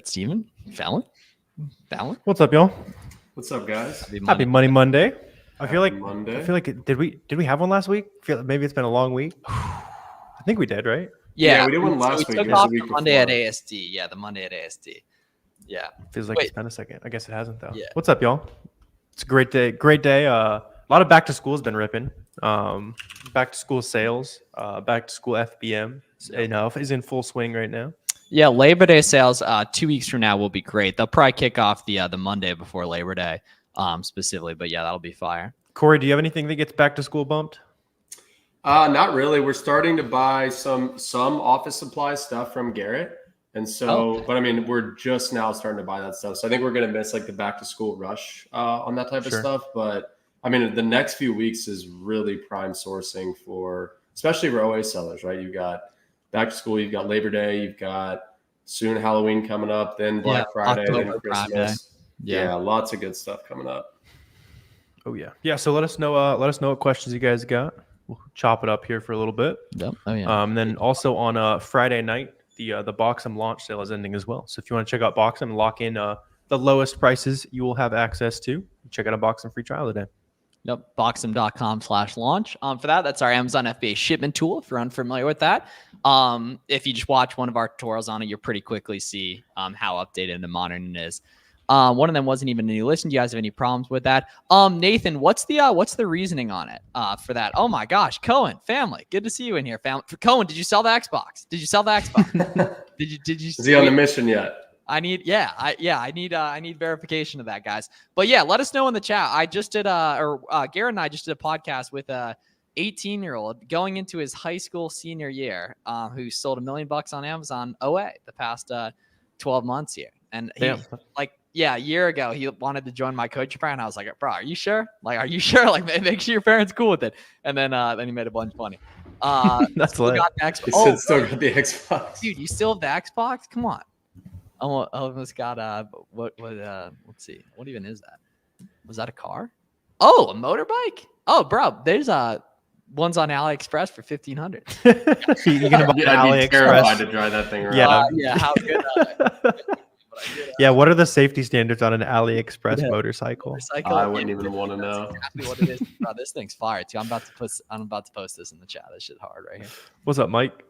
got Steven, Fallon. What's up, y'all? What's up, guys? Happy Money Monday. I feel like Monday. did we have one last week? Maybe it's been a long week. I think we did, right? Yeah, we did one last week. Took off the Monday at ASD. Yeah, the Monday at ASD. Yeah. Feels like it's been a second. I guess it hasn't though. Yeah. What's up, y'all? It's a great day. Great day. A lot of back to school has been ripping. Back to school sales. Back to school FBM. Is in full swing right now. Yeah, Labor Day sales 2 weeks from now will be great. They'll probably kick off the Monday before Labor Day, specifically. But yeah, that'll be fire. Corey, do you have anything that gets back to school bumped? Not really. We're starting to buy some office supply stuff from Garrett, and so, but I mean, we're just now starting to buy that stuff. So I think we're gonna miss like the back to school rush on that type of stuff. But I mean, the next few weeks is really prime sourcing for, especially for OA sellers, right? You've got back to school, you've got Labor Day, you've got soon Halloween coming up, then Black Friday, October, then Christmas. Friday. Yeah, lots of good stuff coming up. Oh yeah. Yeah, so let us know what questions you guys got. We'll chop it up here for a little bit. Yep. Oh yeah. And then also on Friday night, the Boxum launch sale is ending as well. So if you want to check out Boxum and lock in the lowest prices you will have access to, check out a Boxum free trial today. Yep, boxum.com/launch. For that, that's our Amazon FBA shipment tool. If you're unfamiliar with that, if you just watch one of our tutorials on it, you'll pretty quickly see how updated and modern it is. One of them wasn't even a new listen. Do you guys have any problems with that? Nathan, what's the reasoning on it for that? Oh my gosh, Cohen family, good to see you in here. Family, Cohen, did you sell the Xbox? Did you? Is he on the mission yet? I need verification of that, guys. But yeah, let us know in the chat. I just did Garrett and I just did a podcast with a 18-year-old going into his high school senior year, who sold $1 million on Amazon OA the past 12 months here. And he a year ago he wanted to join my coaching program. And I was like, bro, are you sure? Like, make sure your parents cool with it. And then he made a bunch of money. That's lit. He still got the Xbox. Dude, you still have the Xbox? Come on. I almost got let's see. What even is that? Was that a car? Oh, a motorbike? Oh, bro, there's ones on AliExpress for $1,500. You're gonna buy I'd be terrified to drive that thing around. How good. Yeah, what are the safety standards on an AliExpress motorcycle? I wouldn't even want to know. Exactly what it is. Bro, this thing's fire too. I'm about to post this in the chat. This shit hard right here. What's up, Mike?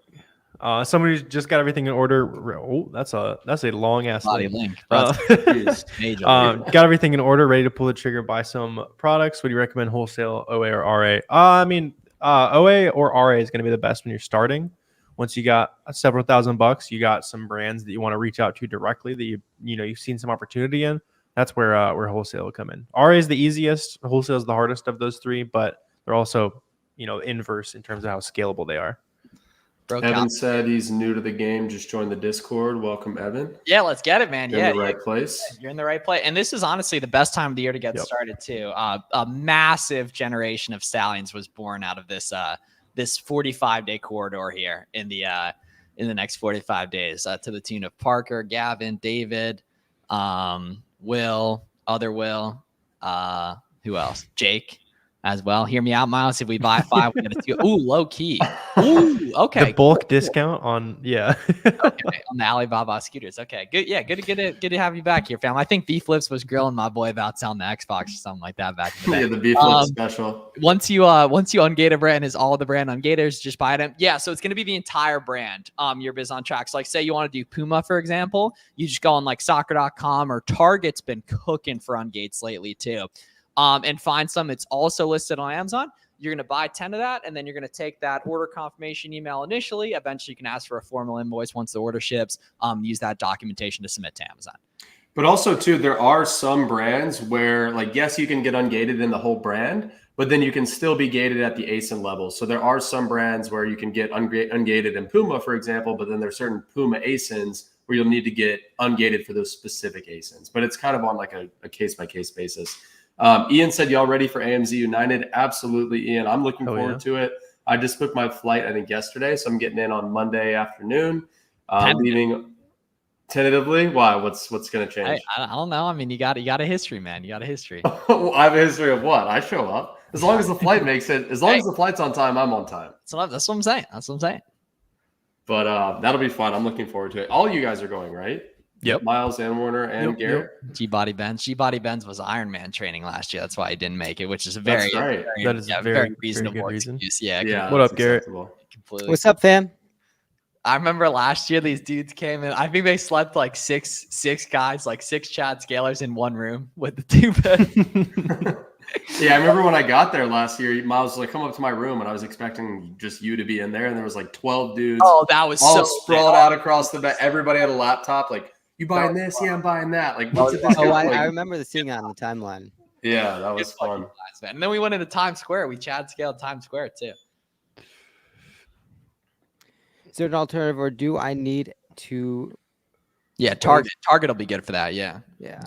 Somebody just got everything in order. Oh, that's a long ass link. Got everything in order, ready to pull the trigger, buy some products. Would you recommend wholesale, OA, or RA? OA or RA is going to be the best when you're starting. Once you got several $1,000, you got some brands that you want to reach out to directly that you've seen some opportunity in. That's where wholesale will come in. RA is the easiest. Wholesale is the hardest of those three, but they're also inverse in terms of how scalable they are. Evan said he's new to the game. Just joined the Discord. Welcome, Evan. Yeah, let's get it, man. You're in the right place. You're in the right place. And this is honestly the best time of the year to get started too. A massive generation of stallions was born out of this 45-day corridor here in the next 45 days, to the tune of Parker, Gavin, David, Will, who else? Jake. As well. Hear me out, Miles. If we buy 5, we get a 2. Ooh, low key. Ooh, okay. The bulk discount on okay, on the Alibaba scooters. Okay, good. Yeah, good to have you back here, fam. I think V-Flips was grilling my boy about selling the Xbox or something like that back in the day. Yeah, the V-Flips special. Once you ungate a brand, is all the brand ungaters, just buy them. Yeah, so it's gonna be the entire brand. Your biz on track. So like, say you want to do Puma, for example, you just go on like soccer.com, or Target's been cooking for ungates lately too. And find some. It's also listed on Amazon. You're going to buy 10 of that, and then you're going to take that order confirmation email initially. Eventually, you can ask for a formal invoice once the order ships. Use that documentation to submit to Amazon. But also, too, there are some brands where, like, yes, you can get ungated in the whole brand, but then you can still be gated at the ASIN level. So there are some brands where you can get ungated in Puma, for example, but then there's certain Puma ASINs where you'll need to get ungated for those specific ASINs. But it's kind of on like a case-by-case basis. Ian said, y'all ready for AMZ United? Absolutely, Ian. I'm looking forward to it. I just booked my flight, I think, yesterday. So I'm getting in on Monday afternoon, leaving tentatively. Why? What's going to change? I don't know. I mean, you got a history, man. You got a history. I have a history of what? I show up. As long as the flight makes it, as long as the flight's on time, I'm on time. That's what I'm saying. But that'll be fun. I'm looking forward to it. All you guys are going, right? Yep. Miles and Warner and Garrett. G-Body Benz was Ironman training last year. That's why he didn't make it, which is very, That's right. That is very very reasonable good reason. excuse. Yeah. Yeah. What up, Garrett? Completely. What's up, fam? I remember last year these dudes came in. I think they slept like six guys, like 6 Chad Scalers in one room with the 2 beds. Yeah, I remember when I got there last year, Miles was like, come up to my room, and I was expecting just you to be in there, and there was like 12 dudes. Oh, that was all so sprawled out across the bed. Everybody had a laptop. Like, you buying this? Yeah, I'm buying that. Like, what's it? Oh, I remember seeing it on the timeline. Yeah, that was fun. And then we went into Times Square. We Chad scaled Times Square too. Is there an alternative, or do I need to? Yeah, Target will be good for that. Yeah. Yeah.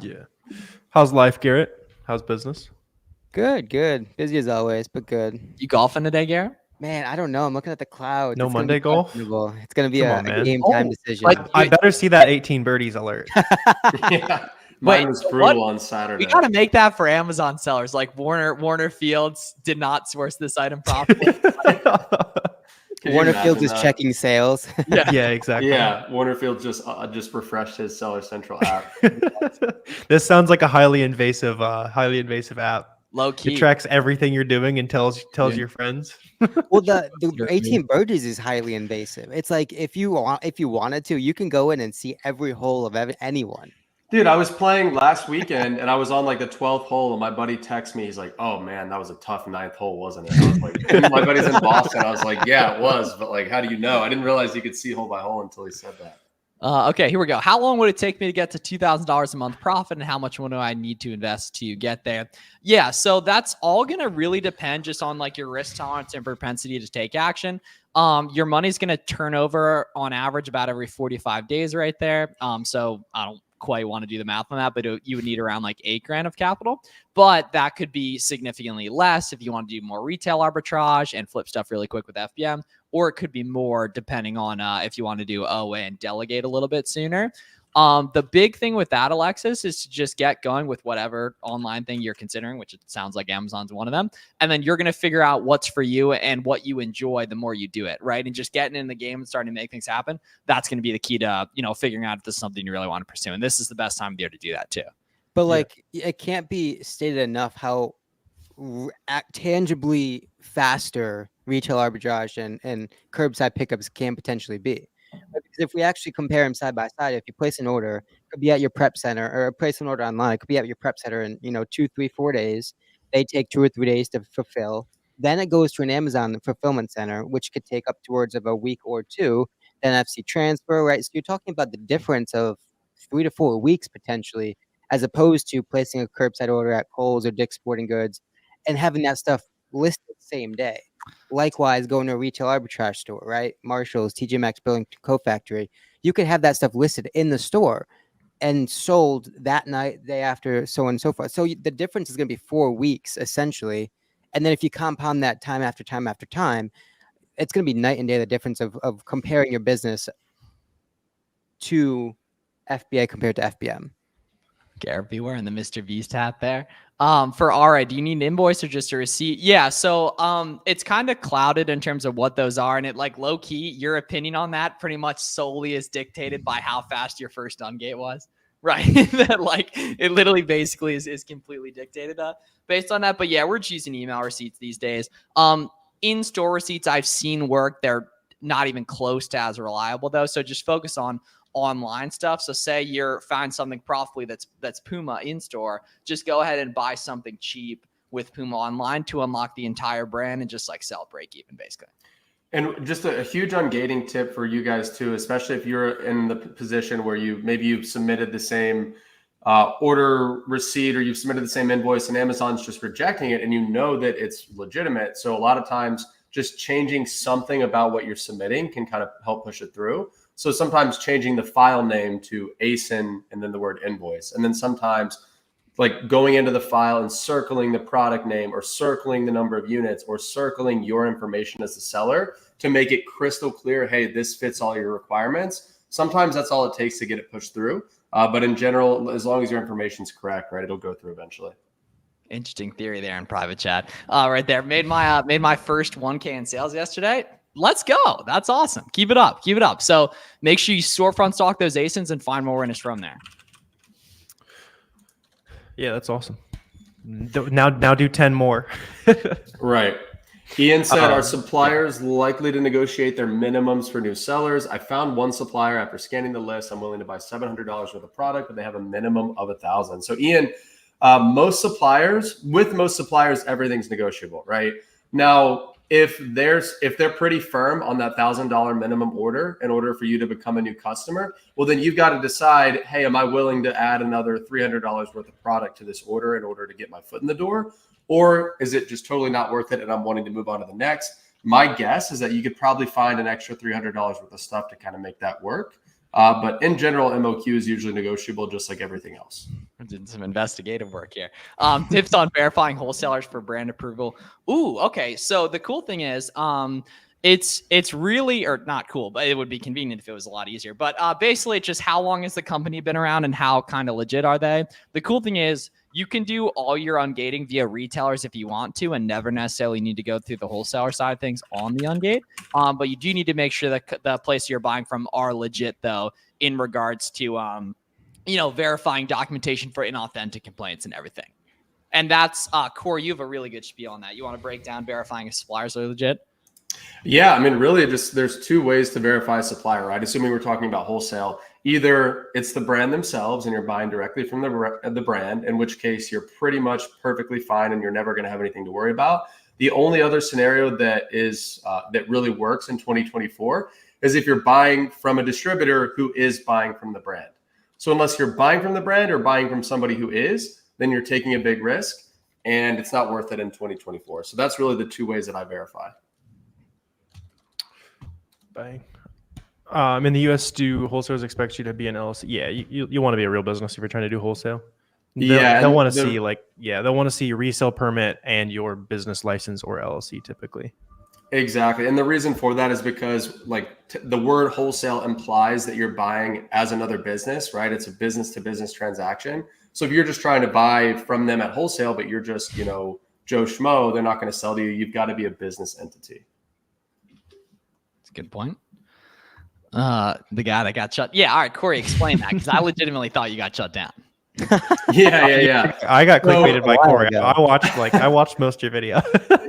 How's life, Garrett? How's business? Good. Busy as always, but good. You golfing today, Garrett? Man, I don't know. I'm looking at the clouds. No It's gonna Monday be golf? questionable. It's going to be Come a on, man. game time decision. like- I better see that 18 birdies alert. Yeah, mine was brutal on Saturday. We gotta make that for Amazon sellers. Like Warner Fields did not source this item properly. Could you Warner imagine Fields is that? checking sales. Yeah, exactly. Yeah, Warnerfield just refreshed his Seller Central app. This sounds like a highly invasive app. Low key. It tracks everything you're doing and tells your friends. Well, the 18 birdies is highly invasive. It's like if you wanted to, you can go in and see every hole of anyone. Dude, I was playing last weekend and I was on like the 12th hole and my buddy texts me. He's like, "Oh man, that was a tough 9th hole, wasn't it?" I was like, my buddy's in Boston. I was like, "Yeah, it was," but like, how do you know? I didn't realize you could see hole by hole until he said that. Okay, here we go. How long would it take me to get to $2,000 a month profit, and how much would I need to invest to get there? Yeah, so that's all going to really depend just on like your risk tolerance and propensity to take action. Your money's going to turn over on average about every 45 days right there. So I don't quite want to do the math on that, but you would need around like $8,000 of capital, but that could be significantly less if you want to do more retail arbitrage and flip stuff really quick with FBM, or it could be more depending on if you want to do OA and delegate a little bit sooner. The big thing with that, Alexis, is to just get going with whatever online thing you're considering, which it sounds like Amazon's one of them. And then you're going to figure out what's for you and what you enjoy the more you do it, right? And just getting in the game and starting to make things happen. That's going to be the key to, figuring out if this is something you really want to pursue. And this is the best time of year to do that too. But like, it can't be stated enough how tangibly faster retail arbitrage and curbside pickups can potentially be. Because if we actually compare them side by side, if you place an order, it could be at your prep center, or place an order online, it could be at your prep center in 2, 3, 4 days. They take 2 or 3 days to fulfill. Then it goes to an Amazon fulfillment center, which could take up towards of a week or 2. Then FC transfer, right? So you're talking about the difference of 3 to 4 weeks potentially, as opposed to placing a curbside order at Kohl's or Dick's Sporting Goods and having that stuff listed same day. Likewise, going to a retail arbitrage store, right? Marshall's, TJ Maxx, Burlington Co Factory. You could have that stuff listed in the store and sold that night, day after, so on and so forth. So the difference is going to be 4 weeks essentially. And then if you compound that time after time after time, it's going to be night and day, the difference of comparing your business to FBA compared to FBM. Garrett B wearing the Mr. Beast hat there. For RA, do you need an invoice or just a receipt? Yeah, so it's kind of clouded in terms of what those are, and it like low key, your opinion on that pretty much solely is dictated by how fast your first ungate was, right? That like it literally basically is completely dictated based on that. But yeah, we're choosing email receipts these days. In-store receipts I've seen work. They're not even close to as reliable though. So just focus on online stuff. So say you're find something profitably that's Puma in store, just go ahead and buy something cheap with Puma online to unlock the entire brand and just like sell break even basically. And just a huge ungating tip for you guys too, especially if you're in the position where you've submitted the same order receipt or you've submitted the same invoice and Amazon's just rejecting it and you know that it's legitimate. So a lot of times just changing something about what you're submitting can kind of help push it through. So sometimes changing the file name to ASIN and then the word invoice. And then sometimes like going into the file and circling the product name or circling the number of units or circling your information as the seller to make it crystal clear, hey, this fits all your requirements. Sometimes that's all it takes to get it pushed through. But in general, as long as your information's correct, right, it'll go through eventually. Interesting theory there in private chat. Right there. Made my first 1K in sales yesterday. Let's go. That's awesome. Keep it up. Keep it up. So make sure you storefront stock those ASINs and find more winners from there. Yeah, that's awesome. Now do 10 more. Right. Ian said, are suppliers likely to negotiate their minimums for new sellers? I found one supplier after scanning the list. I'm willing to buy $700 worth of product, but they have a minimum of $1,000. So Ian, most suppliers, everything's negotiable, right? Now, if they're pretty firm on that $1,000 minimum order in order for you to become a new customer, well, then you've got to decide, hey, am I willing to add another $300 worth of product to this order in order to get my foot in the door? Or is it just totally not worth it and I'm wanting to move on to the next? My guess is that you could probably find an extra $300 worth of stuff to kind of make that work. But in general, MOQ is usually negotiable, just like everything else. I did some investigative work here. Tips on verifying wholesalers for brand approval. Ooh, okay. So the cool thing is, it's really, or not cool, but it would be convenient if it was a lot easier. But basically, it's just how long has the company been around and how kind of legit are they? The cool thing is, you can do all your ungating via retailers if you want to, and never necessarily need to go through the wholesaler side of things on the ungate. But you do need to make sure that the place you're buying from are legit, though, in regards to verifying documentation for inauthentic complaints and everything. And that's Corey, you have a really good spiel on that. You want to break down verifying if suppliers are legit? Yeah, I mean, really, just there's two ways to verify a supplier, right? Assuming we're talking about wholesale, either it's the brand themselves and you're buying directly from the brand, in which case you're pretty much perfectly fine and you're never going to have anything to worry about. The only other scenario that is that really works in 2024 is if you're buying from a distributor who is buying from the brand. So unless you're buying from the brand or buying from somebody who is, then you're taking a big risk and it's not worth it in 2024. So that's really the two ways that I verify. Bang. In the US, do wholesalers expect you to be an LLC? Yeah, you want to be a real business if you're trying to do wholesale. They'll want to see they'll want to see your resale permit and your business license or LLC typically. Exactly. And the reason for that is because the word wholesale implies that you're buying as another business, right? It's a business to business transaction. So if you're just trying to buy from them at wholesale, but you're just, Joe Schmo, they're not going to sell to you. You've got to be a business entity. That's a good point. The guy that got shut. Yeah. All right, Corey, explain that, because I legitimately thought you got shut down. Yeah. I got clickbaited by Corey. I watched most of your video.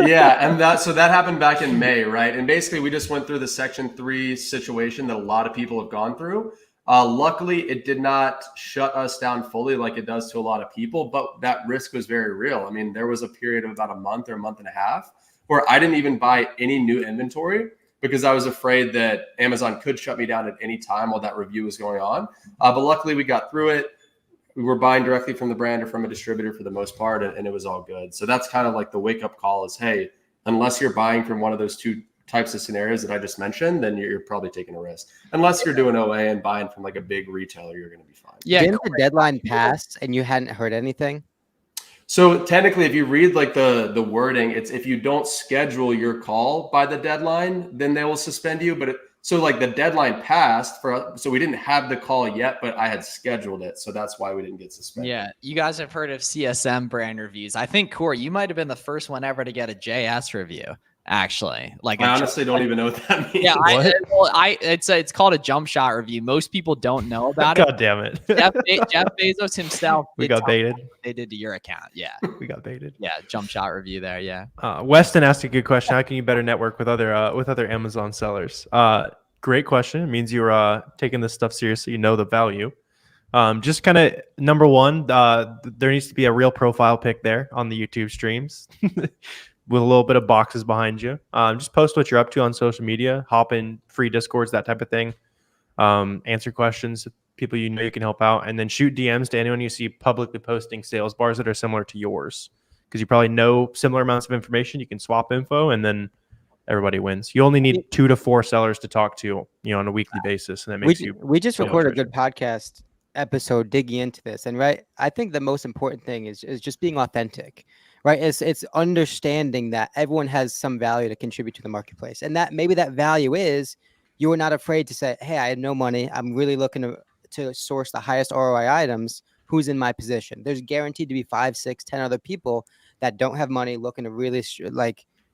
Yeah, and that happened back in May, right? And basically, we just went through the Section 3 situation that a lot of people have gone through. Luckily, it did not shut us down fully like it does to a lot of people, but that risk was very real. I mean, there was a period of about a month or a month and a half where I didn't even buy any new inventory because I was afraid that Amazon could shut me down at any time while that review was going on. But luckily, we got through it. We were buying directly from the brand or from a distributor for the most part, and it was all good. So that's kind of like the wake-up call is, hey, unless you're buying from one of those two types of scenarios that I just mentioned, then you're probably taking a risk. Unless you're doing OA and buying from like a big retailer, you're going to be fine. Yeah. Didn't the deadline pass and you hadn't heard anything? So technically, if you read like the wording, it's if you don't schedule your call by the deadline, then they will suspend you. But so like the deadline passed so we didn't have the call yet, but I had scheduled it. So that's why we didn't get suspended. Yeah. You guys have heard of CSM brand reviews. I think, Corey, you might've been the first one ever to get a JS review, actually. Like I honestly don't even know what that means. Yeah. It's called a jump shot review. Most people don't know about it. God damn it. Jeff Bezos himself. We got baited. They did to your account. Yeah. We got baited. Yeah. Jump shot review there. Yeah. Weston asked a good question. How can you better network with other Amazon sellers? Great question. It means you're taking this stuff seriously. You know the value. Just kind of number one, there needs to be a real profile pic there on the YouTube streams with a little bit of boxes behind you. Just post what you're up to on social media, hop in free Discords, that type of thing. Answer questions, people you know you can help out, and then shoot DMs to anyone you see publicly posting sales bars that are similar to yours, because you probably know similar amounts of information. You can swap info, and then everybody wins. You only need 2 to 4 sellers to talk to, on a weekly basis, and that makes we just recorded a good podcast episode digging into this, and I think the most important thing is just being authentic, right? It's understanding that everyone has some value to contribute to the marketplace, and that maybe that value is you are not afraid to say, hey, I had no money, I'm really looking to source the highest ROI items. Who's in my position? There's guaranteed to be 5, 6, 10 other people that don't have money looking to really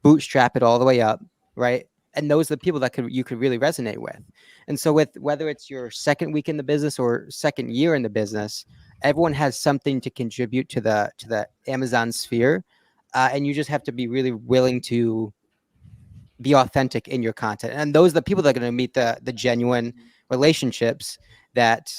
bootstrap it all the way up, right? and those are the people that you could really resonate with. And so with whether it's your second week in the business or second year in the business, everyone has something to contribute to the Amazon sphere, and you just have to be really willing to be authentic in your content. And those are the people that are going to meet the genuine relationships that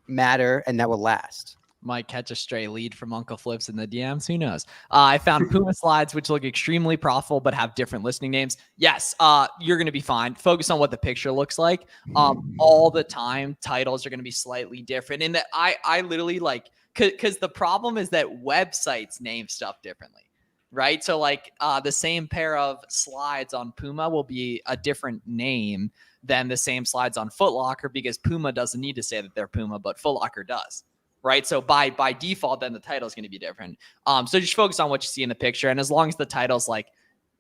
matter and that will last. Might catch a stray lead from Uncle Flips in the DMs. Who knows? I found Puma slides, which look extremely profitable, but have different listing names. Yes, you're going to be fine. Focus on what the picture looks like. All the time, titles are going to be slightly different. And that I literally like, because the problem is that websites name stuff differently, right? So like the same pair of slides on Puma will be a different name than the same slides on Foot Locker, because Puma doesn't need to say that they're Puma, but Foot Locker does. Right. So by default, then the title is going to be different. So just focus on what you see in the picture. And as long as the title's like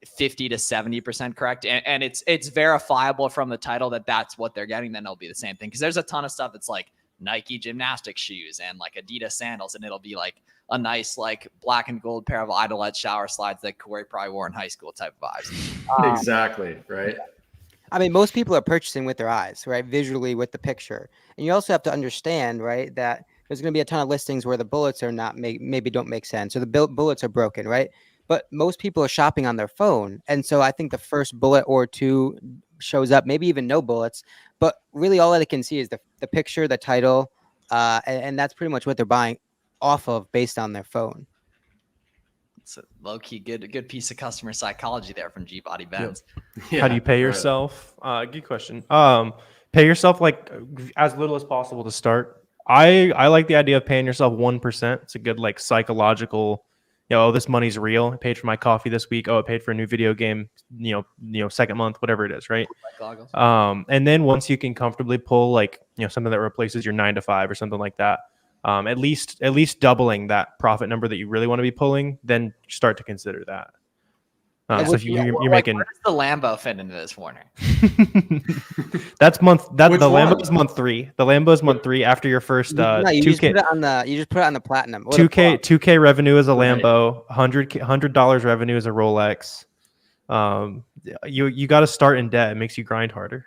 50 to 70% correct, and it's verifiable from the title that that's what they're getting, then it'll be the same thing. Because there's a ton of stuff that's like Nike gymnastic shoes and like Adidas sandals, and it'll be like a nice like black and gold pair of Idolette shower slides that Corey probably wore in high school type of vibes. Exactly. Right. I mean, most people are purchasing with their eyes, right? Visually with the picture. And you also have to understand, right, that there's going to be a ton of listings where the bullets are not maybe don't make sense, or the bullets are broken, right? But most people are shopping on their phone. And so I think the first bullet or two shows up, maybe even no bullets, but really all they can see is the picture, the title, and that's pretty much what they're buying off of based on their phone. It's a low-key good piece of customer psychology there from G-Body Benz. Yep. Yeah, how do you pay yourself? Good question. Pay yourself like as little as possible to start. I like the idea of paying yourself 1%. It's a good like psychological, this money's real. I paid for my coffee this week. Oh, I paid for a new video game, second month, whatever it is, right? And then once you can comfortably pull like, something that replaces your 9 to 5 or something like that, at least doubling that profit number that you really want to be pulling, then start to consider that. So if you're making, where does the Lambo fit into this, Warner? That's the Lambo is month 3. The Lambo is month 3 after your first 2K. You just put it on the platinum. 2K revenue is a Lambo. $100 revenue is a Rolex. You got to start in debt. It makes you grind harder.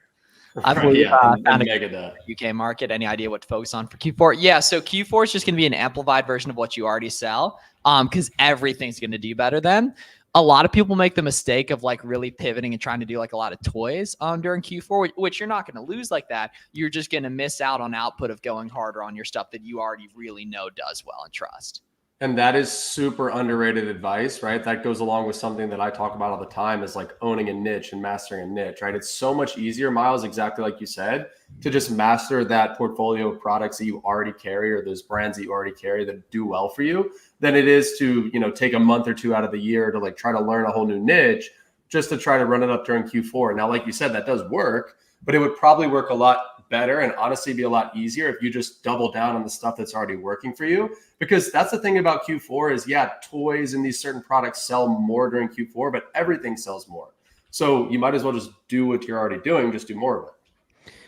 I believe found a UK market. Any idea what to focus on for Q4? Yeah, so Q4 is just going to be an amplified version of what you already sell, because everything's going to do better then. A lot of people make the mistake of like really pivoting and trying to do like a lot of toys during Q4, which you're not going to lose like that. You're just going to miss out on output of going harder on your stuff that you already really know does well and trust. And that is super underrated advice, right? That goes along with something that I talk about all the time, is like owning a niche and mastering a niche, right? It's so much easier, Miles, exactly like you said, to just master that portfolio of products that you already carry, or those brands that you already carry that do well for you, than it is to, take a month or two out of the year to like try to learn a whole new niche just to try to run it up during Q4. Now, like you said, that does work, but it would probably work a lot better and honestly be a lot easier if you just double down on the stuff that's already working for you. Because that's the thing about Q4 is, toys and these certain products sell more during Q4, but everything sells more. So you might as well just do what you're already doing, just do more of it.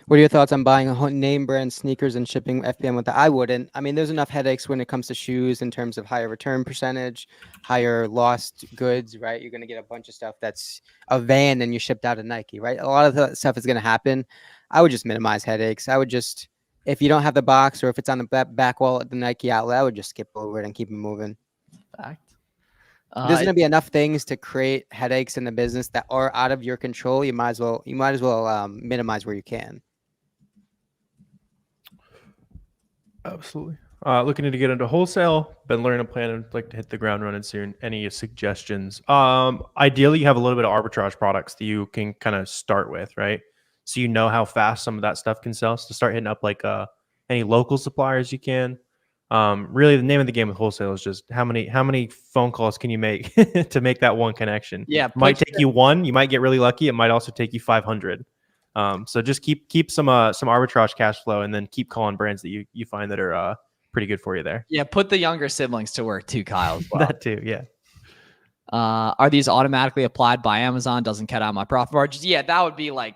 What are your thoughts on buying a name brand sneakers and shipping FBM with that? I wouldn't. I mean, there's enough headaches when it comes to shoes in terms of higher return percentage, higher lost goods, right? You're going to get a bunch of stuff that's a van and you shipped out of Nike, right? A lot of that stuff is going to happen. I would just minimize headaches. I would just, if you don't have the box or if it's on the back wall at the Nike outlet, I would just skip over it and keep it moving. Fact. There's going to be enough things to create headaches in the business that are out of your control. You might as well minimize where you can. Absolutely. Looking to get into wholesale. Been learning a plan and like to hit the ground running soon. Any suggestions? Ideally, you have a little bit of arbitrage products that you can kind of start with, right? So you know how fast some of that stuff can sell. So start hitting up like any local suppliers you can. Really, the name of the game with wholesale is just how many phone calls can you make to make that one connection. Yeah, it might take you one. You might get really lucky. It might also take you 500. So just keep some arbitrage cash flow, and then keep calling brands that you find that are pretty good for you there. Yeah, put the younger siblings to work too, Kyle. As well. That too, yeah. Are these automatically applied by Amazon? Doesn't cut out my profit margins. Yeah, that would be like,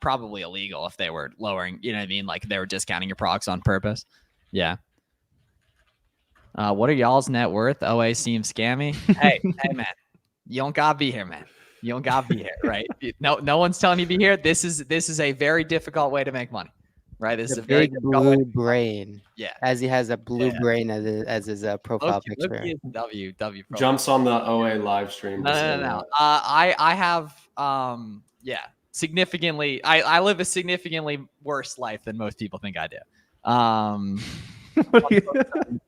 probably illegal if they were lowering, you know what I mean? Like they were discounting your products on purpose. Yeah. What are y'all's net worth? OA seems scammy. Hey, man, you don't gotta be here, man. You don't gotta be here, right? No one's telling you to be here. This is a very difficult way to make money, right? This is The a very big difficult way blue to brain. Yeah. As he has a blue brain as his profile picture. Loki is W profile. Jumps on the OA live stream. No. I have significantly. I live a significantly worse life than most people think I do.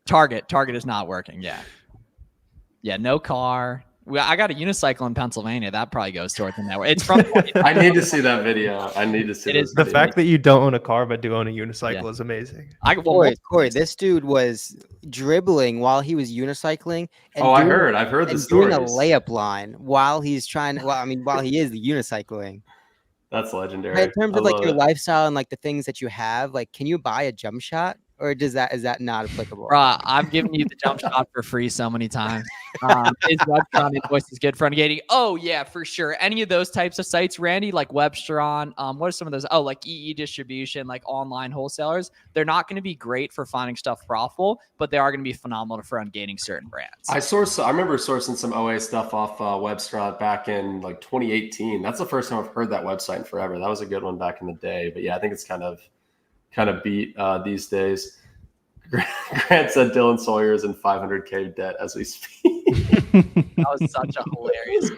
Target is not working. Yeah, no car. I got a unicycle in Pennsylvania. That probably goes towards the network. It's from. I need to see that video. I need to see this The video. fact that you don't own a car but do own a unicycle is amazing. Corey, this dude was dribbling while he was unicycling. And I've heard the stories. Doing a layup line while he's trying. While he is unicycling. That's legendary. Right, in terms of like your lifestyle and like the things that you have, like, can you buy a jump shot, or is that not applicable? Bruh, I've given you the jump shot for free so many times. His restaurant invoice is good for ungating. Oh yeah, for sure. Any of those types of sites, Randy, like Webstron. What are some of those? Oh, like EE distribution, like online wholesalers. They're not going to be great for finding stuff profitable, but they are going to be phenomenal for ungating certain brands. I remember sourcing some OA stuff off Webstron back in like 2018. That's the first time I've heard that website in forever. That was a good one back in the day. But yeah, I think it's kind of beat these days. Grant said Dylan Sawyer is in 500K debt as we speak. That was such a hilarious.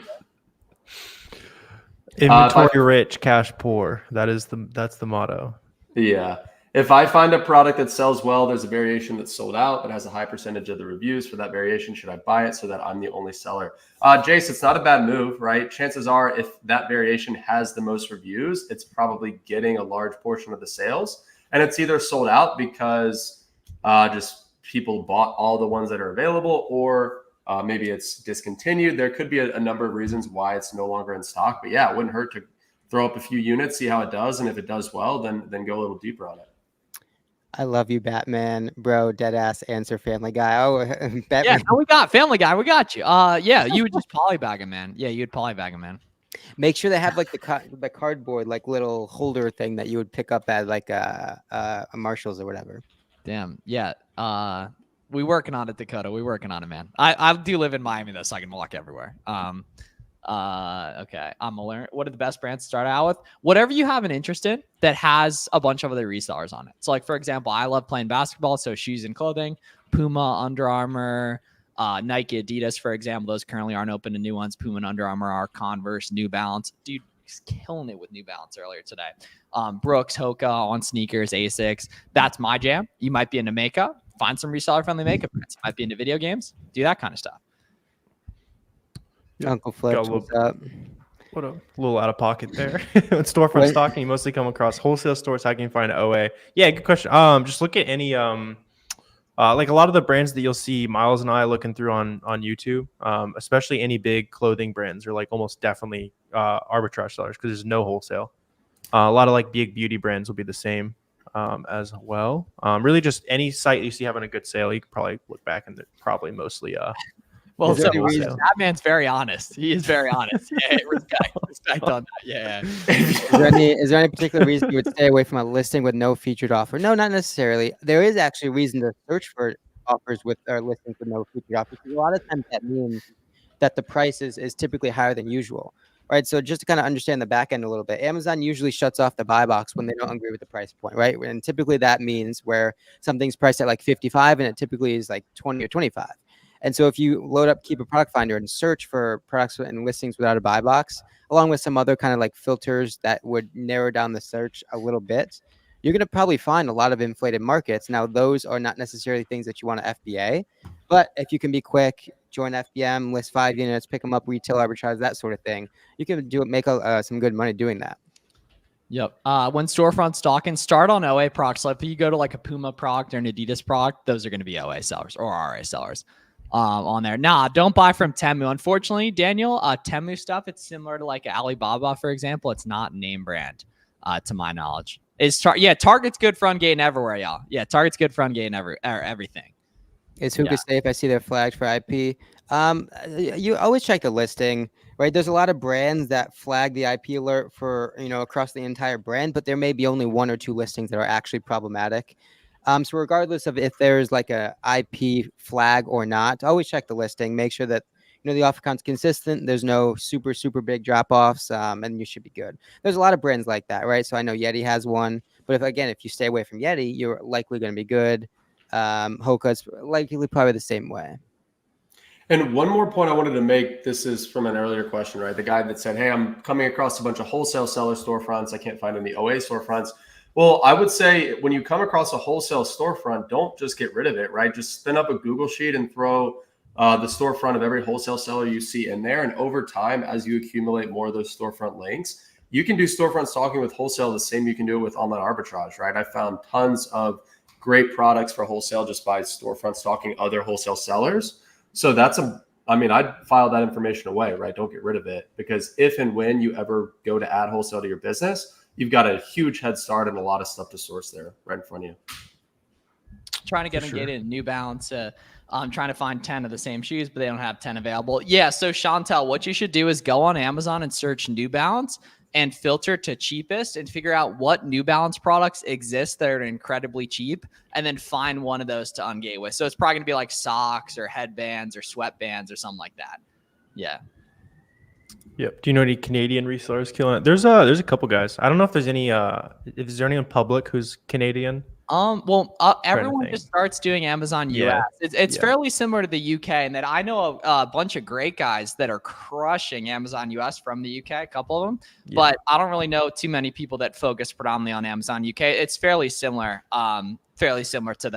Inventory rich, cash poor. That's the motto. Yeah. If I find a product that sells well, there's a variation that's sold out that has a high percentage of the reviews for that variation. Should I buy it so that I'm the only seller? Jace, it's not a bad move, right? Chances are if that variation has the most reviews, it's probably getting a large portion of the sales. And it's either sold out because just people bought all the ones that are available, or maybe it's discontinued. There could be a number of reasons why it's no longer in stock. But yeah, it wouldn't hurt to throw up a few units, see how it does. And if it does well, then go a little deeper on it. I love you, Batman, bro. Dead ass answer, Family Guy. Oh, Batman. Yeah, no, we got Family Guy. We got you. Yeah, you would just polybag him, man. Yeah, you'd polybag him, man. Make sure they have like the cardboard like little holder thing that you would pick up at like a Marshalls or whatever. Damn. Yeah. We working on it, Dakota. We working on it, man. I do live in Miami though, so I can walk everywhere. Okay. I'm gonna learn. What are the best brands to start out with? Whatever you have an interest in that has a bunch of other resellers on it. So like, for example, I love playing basketball. So shoes and clothing, Puma, Under Armour, Nike, Adidas, for example, those currently aren't open to new ones. Puma and Under Armour are. Converse, New Balance. Dude, he's killing it with New Balance earlier today. Brooks, Hoka on sneakers, Asics. That's my jam. You might be into makeup. Find some reseller-friendly makeup brands. You might be into video games. Do that kind of stuff. Uncle Flips, what's up? What a little out of pocket there. With storefront stocking, you mostly come across wholesale stores. How can you find OA? Yeah, good question. Just look at any like a lot of the brands that you'll see Miles and I looking through on YouTube, especially any big clothing brands are like almost definitely arbitrage sellers because there's no wholesale. A lot of like big beauty brands will be the same as well. Really just any site you see having a good sale, you can probably look back and probably mostly well, so that man's very honest. He is very honest. Yeah, respect on that. Yeah. Is there any particular reason you would stay away from a listing with no featured offer? No, not necessarily. There is actually a reason to search for offers with or listings with no featured offers. A lot of times that means that the price is typically higher than usual. Right. So just to kind of understand the back end a little bit, Amazon usually shuts off the buy box when they don't agree with the price point. Right. And typically that means where something's priced at like 55 and it typically is like 20 or 25. And so if you load up Keep a Product Finder and search for products and listings without a buy box, along with some other kind of like filters that would narrow down the search a little bit, you're going to probably find a lot of inflated markets. Now, those are not necessarily things that you want to FBA, but if you can be quick, join FBM, list 5 units, pick them up, retail arbitrage, that sort of thing, you can make some good money doing that. Yep. When storefront stocking, start on OA products. So if you go to like a Puma product or an Adidas product, those are going to be OA sellers or RA sellers. On there. Nah, don't buy from Temu. Unfortunately, Daniel, Temu stuff, it's similar to like Alibaba, for example. It's not name brand, to my knowledge. Target's good for ungating everywhere, y'all. Yeah, Target's good for ungating everything. Is Hookah safe? I see they're flagged for IP. You always check the listing, right? There's a lot of brands that flag the IP alert for, across the entire brand, but there may be only 1 or 2 listings that are actually problematic. So regardless of if there's like a IP flag or not, always check the listing. Make sure that the offer count's consistent. There's no super big drop offs, and you should be good. There's a lot of brands like that, right? So I know Yeti has one, but if you stay away from Yeti, you're likely going to be good. Hoka's likely probably the same way. And one more point I wanted to make, this is from an earlier question, right? The guy that said, hey, I'm coming across a bunch of wholesale seller storefronts. I can't find any OA storefronts. Well, I would say when you come across a wholesale storefront, don't just get rid of it, right? Just spin up a Google sheet and throw the storefront of every wholesale seller you see in there. And over time, as you accumulate more of those storefront links, you can do storefront stalking with wholesale the same you can do it with online arbitrage, right? I found tons of great products for wholesale just by storefront stalking other wholesale sellers. So I'd file that information away, right? Don't get rid of it, because if and when you ever go to add wholesale to your business, you've got a huge head start and a lot of stuff to source there right in front of you. Trying to get engaged in New Balance. I'm trying to find 10 of the same shoes, but they don't have 10 available. Yeah. So Chantel, what you should do is go on Amazon and search New Balance and filter to cheapest and figure out what New Balance products exist that are incredibly cheap, and then find one of those to ungate with. So it's probably gonna be like socks or headbands or sweatbands or something like that. Yeah. Yep. Do you know any Canadian resellers killing it? There's a couple guys. I don't know if there's any. Is there anyone public who's Canadian? Everyone just starts doing Amazon US. It's fairly similar to the UK, and that I know a bunch of great guys that are crushing Amazon US from the UK, a couple of them, but I don't really know too many people that focus predominantly on Amazon UK. It's fairly similar to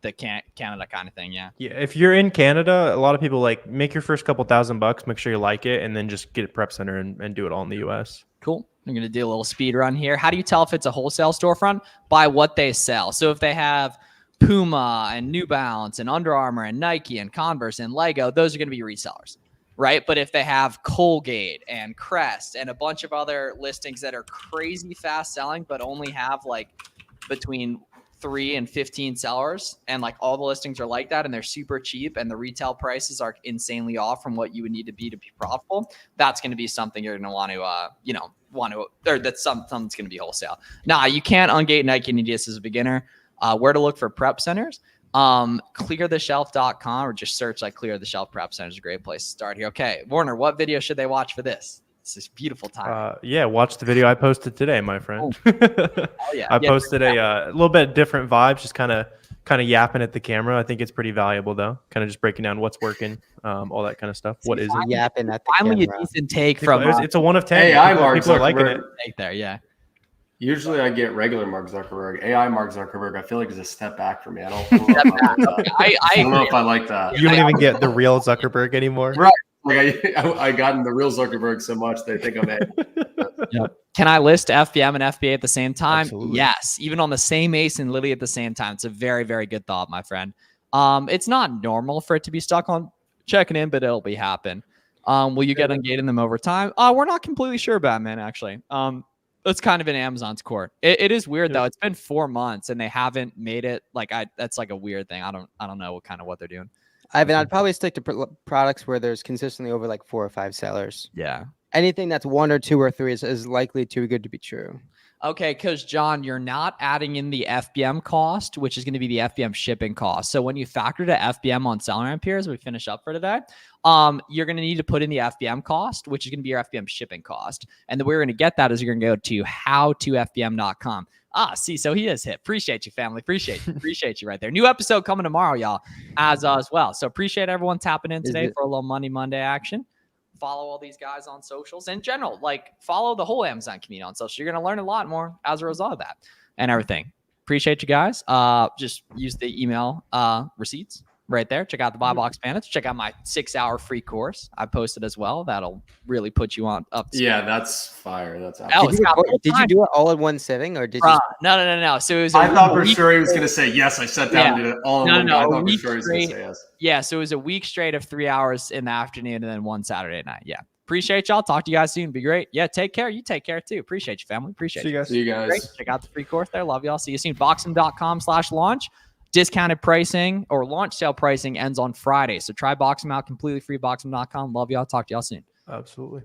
the Canada kind of thing. Yeah. If you're in Canada, a lot of people like make your first couple $1,000, make sure you like it, and then just get a prep center and do it all in the US. Cool. I'm going to do a little speed run here. How do you tell if it's a wholesale storefront? By what they sell. So if they have Puma and New Balance and Under Armour and Nike and Converse and Lego, those are going to be resellers, right? But if they have Colgate and Crest and a bunch of other listings that are crazy fast selling, but only have like between 3 and 15 sellers, and like all the listings are like that, and they're super cheap, and the retail prices are insanely off from what you would need to be profitable, that's going to be something you're going to want to, or that's something's going to be wholesale. Nah, you can't ungate Nike and Adidas as a beginner. Where to look for prep centers? Cleartheshelf.com, or just search like Clear the Shelf Prep Center is a great place to start here. Okay, Warner, what video should they watch for this? It's this beautiful time. Watch the video I posted today, my friend. I posted a little bit different vibes, just kind of yapping at the camera. I think it's pretty valuable though. Kind of just breaking down what's working, all that kind of stuff. What isn't? Yapping at the finally camera. a decent take from. It's a 1 of 10. AI people are liking it. Take there, yeah. Usually I get regular Mark Zuckerberg. AI Mark Zuckerberg, I feel like is a step back for me. I don't know if I like that. You don't even get the real Zuckerberg anymore. Right. Like I gotten the real Zuckerberg so much they think I'm it. Yep. Can I list FBM and FBA at the same time? Absolutely. Yes. Even on the same ace and Lily at the same time. It's a very, very good thought, my friend. It's not normal for it to be stuck on checking in, but it'll be happen. Will you get ungated them over time? We're not completely sure about, man, actually. It's kind of in Amazon's court. It is weird though. It's been 4 months and they haven't made it. That's like a weird thing. I don't know what they're doing. I'd probably stick to products where there's consistently over like 4 or 5 sellers. Yeah. Anything that's 1 or 2 or 3 is likely too good to be true. Okay, because John, you're not adding in the FBM cost, which is going to be the FBM shipping cost. So when you factor the FBM on seller here, as we finish up for today, you're going to need to put in the FBM cost, which is going to be your FBM shipping cost. And the way we're going to get that is you're going to go to howtofbm.com. See, so he is hit. Appreciate you, family. Appreciate you right there. New episode coming tomorrow, y'all, as well. So appreciate everyone tapping in today for a little Money Monday action. Follow all these guys on socials in general. Like, follow the whole Amazon community on social. You're going to learn a lot more as a result of that and everything. Appreciate you guys. Just use the email receipts right there. Check out the Buy Box Bandits. Check out my 6-hour free course I posted as well. That'll really put you on up. Yeah, that's fire. That's did you do it all in one sitting, or did you? No. So it was. I thought for sure he was going to say yes. I sat down and did it all in one. No. I thought for sure he was going to say yes. Yeah, so it was a week straight of 3 hours in the afternoon and then 1 Saturday night. Yeah. Appreciate y'all. Talk to you guys soon. Be great. Yeah, take care. You take care too. Appreciate you, family. Appreciate you. See you guys. Great. Check out the free course there. Love y'all. See you soon. Boxum.com/launch. Discounted pricing or launch sale pricing ends on Friday. So try Boxum out completely free. Boxum.com. Love y'all. Talk to y'all soon. Absolutely.